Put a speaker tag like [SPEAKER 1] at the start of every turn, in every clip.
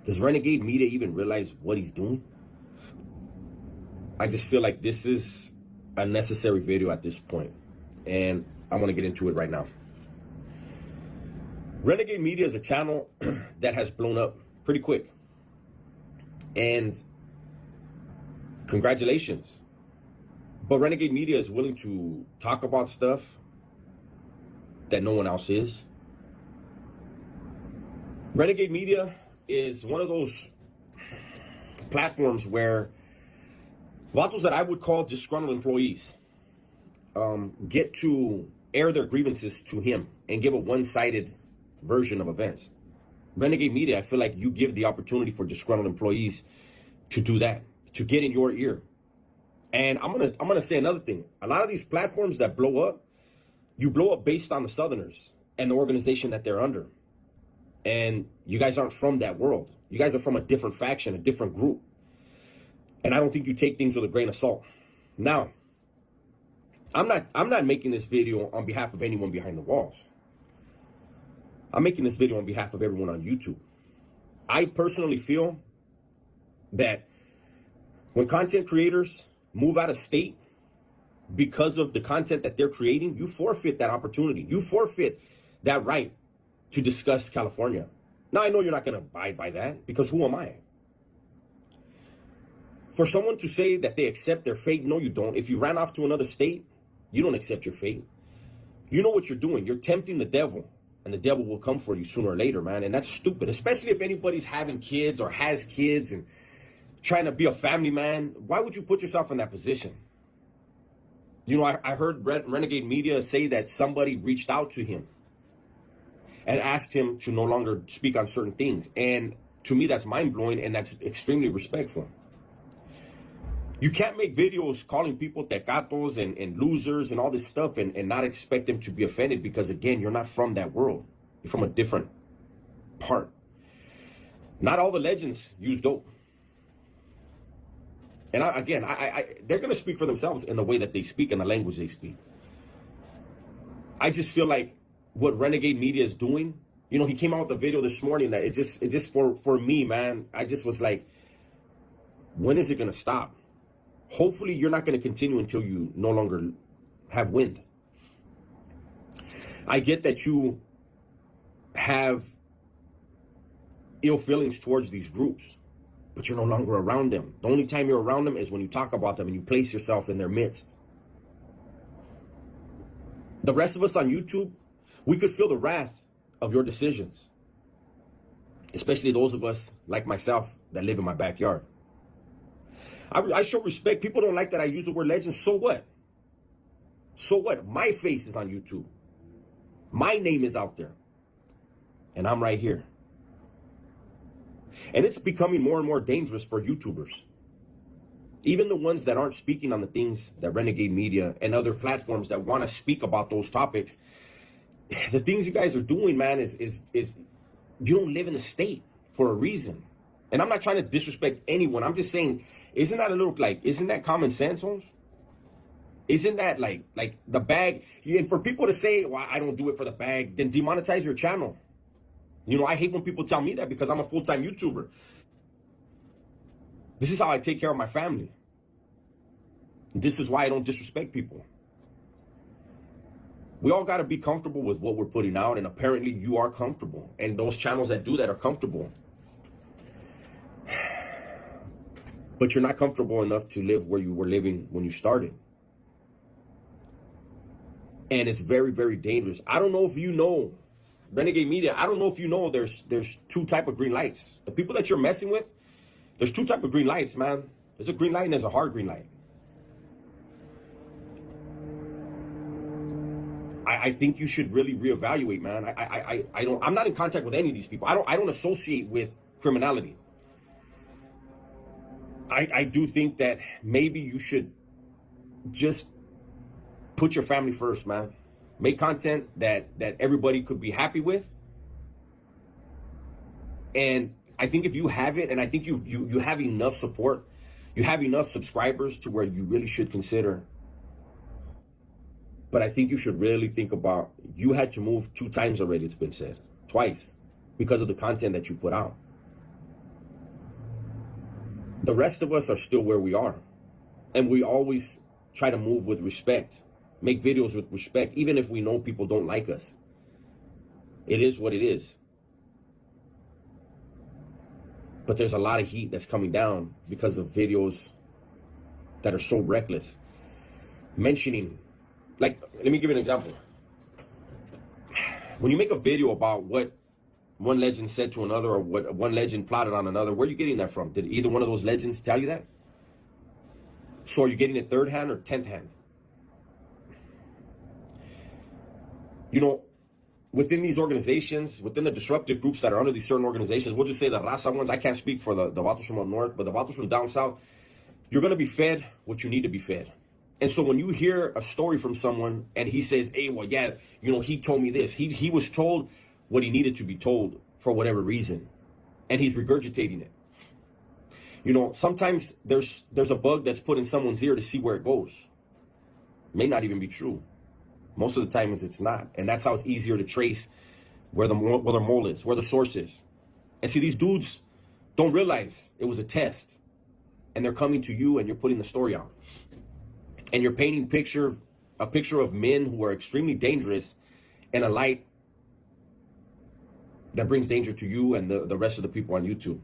[SPEAKER 1] Does Renegade Media even realize what he's doing? I just feel like this is a necessary video at this point, and I want to get into it right now. Renegade Media is a channel that has blown up pretty quick, and congratulations. But Renegade Media is willing to talk about stuff that no one else is. Renegade Media is one of those platforms where vatos that I would call disgruntled employees get to air their grievances to him and give a one-sided version of events. Renegade Media, I feel like you give the opportunity for disgruntled employees to do that, to get in your ear. And I'm gonna say another thing. A lot of these platforms that blow up, you blow up based on the Southerners and the organization that they're under. And you guys aren't from that world. You guys are from a different faction, a different group. And I don't think you take things with a grain of salt. Now, I'm not making this video on behalf of anyone behind the walls. I'm making this video on behalf of everyone on YouTube. I personally feel that when content creators move out of state because of the content that they're creating, you forfeit that opportunity. You forfeit that right to discuss California. Now, I know you're not going to abide by that, because who am I? For someone to say that they accept their fate, no, you don't. If you ran off to another state, you don't accept your fate. You know what you're doing. You're tempting the devil, and the devil will come for you sooner or later, man. And that's stupid, especially if anybody's having kids or has kids and trying to be a family man. Why would you put yourself in that position? You know, I heard Renegade Media say that somebody reached out to him and asked him to no longer speak on certain things. And to me, that's mind-blowing, and that's extremely respectful. You can't make videos calling people tecatos and losers and all this stuff and not expect them to be offended, because, again, you're not from that world. You're from a different part. Not all the legends use dope. And they're going to speak for themselves in the way that they speak and the language they speak. I just feel like what Renegade Media is doing, you know, he came out with a video this morning that it just for me, man, I just was like, when is it going to stop? Hopefully you're not going to continue until you no longer have wind. I get that you have ill feelings towards these groups, but you're no longer around them. The only time you're around them is when you talk about them and you place yourself in their midst. The rest of us on YouTube, we could feel the wrath of your decisions, especially those of us like myself that live in my backyard. I show respect. People don't like that I use the word legend. So what? So what? My face is on YouTube. My name is out there. And I'm right here. And it's becoming more and more dangerous for YouTubers. Even the ones that aren't speaking on the things that Renegade Media and other platforms that want to speak about those topics, the things you guys are doing, man, is you don't live in the state for a reason. And I'm not trying to disrespect anyone. I'm just saying, isn't that common sense, Holmes? Isn't that like the bag? And for people to say, well, I don't do it for the bag, then demonetize your channel. You know, I hate when people tell me that, because I'm a full-time YouTuber. This is how I take care of my family. This is why I don't disrespect people. We all got to be comfortable with what we're putting out, and apparently you are comfortable. And those channels that do that are comfortable. But you're not comfortable enough to live where you were living when you started. And it's very, very dangerous. I don't know if you know, Renegade Media, I don't know if you know there's two type of green lights. The people that you're messing with, there's two type of green lights, man. There's a green light and there's a hard green light. I think you should really reevaluate, man. I'm not in contact with any of these people. I don't associate with criminality. I do think that maybe you should just put your family first, man. Make content that everybody could be happy with. And I think if you have it, and I think you have enough support, you have enough subscribers to where you really should consider. But I think you should really think about, you had to move 2 times already, it's been said. Twice. Because of the content that you put out. The rest of us are still where we are. And we always try to move with respect, make videos with respect, even if we know people don't like us. It is what it is. But there's a lot of heat that's coming down because of videos that are so reckless. Mentioning, like, let me give you an example. When you make a video about what one legend said to another or what one legend plotted on another, where are you getting that from? Did either one of those legends tell you that? So are you getting it third hand or 10th hand? You know, within these organizations, within the disruptive groups that are under these certain organizations, we'll just say the Raza ones. I can't speak for the Vatos from up north, but the Vatos from down south, you're going to be fed what you need to be fed. And so when you hear a story from someone and he says, hey, well, yeah, you know, he told me this. He was told what he needed to be told for whatever reason. And he's regurgitating it. You know, sometimes there's a bug that's put in someone's ear to see where it goes. May not even be true. Most of the time it's not. And that's how it's easier to trace where the mole is, where the source is. And see, these dudes don't realize it was a test. And they're coming to you and you're putting the story out. And you're painting a picture of men who are extremely dangerous in a light that brings danger to you and the rest of the people on YouTube.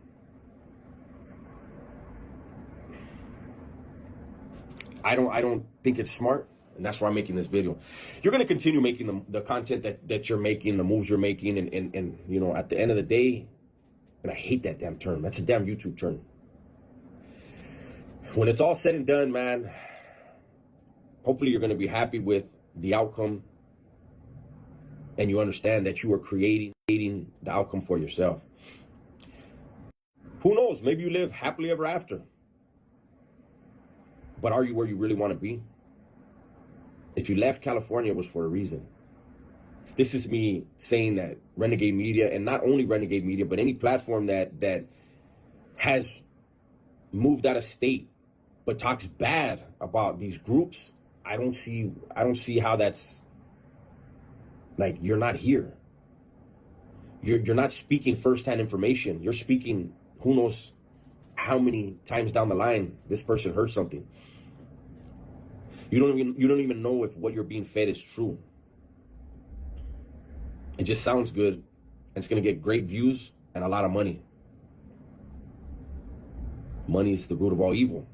[SPEAKER 1] I don't think it's smart, and that's why I'm making this video. You're going to continue making the content that you're making, the moves you're making, and you know, at the end of the day, and I hate that damn term. That's a damn YouTube term. When it's all said and done, man, hopefully you're going to be happy with the outcome, and you understand that you are creating the outcome for yourself. Who knows? Maybe you live happily ever after. But are you where you really want to be? If you left California, it was for a reason. This is me saying that Renegade Media, and not only Renegade Media, but any platform that has moved out of state but talks bad about these groups, I don't see how that's, like, you're not here. You're not speaking firsthand information. You're speaking who knows how many times down the line this person heard something. You don't even know if what you're being fed is true. It just sounds good, and it's gonna get great views and a lot of money. Money is the root of all evil.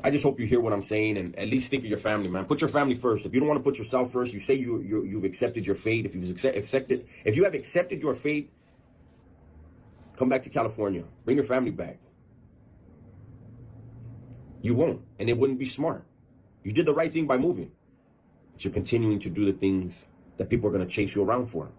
[SPEAKER 1] I just hope you hear what I'm saying, and at least think of your family, man. Put your family first. If you don't want to put yourself first, you say you've accepted your fate. If you have accepted your fate, come back to California. Bring your family back. You won't, and it wouldn't be smart. You did the right thing by moving, but you're continuing to do the things that people are going to chase you around for.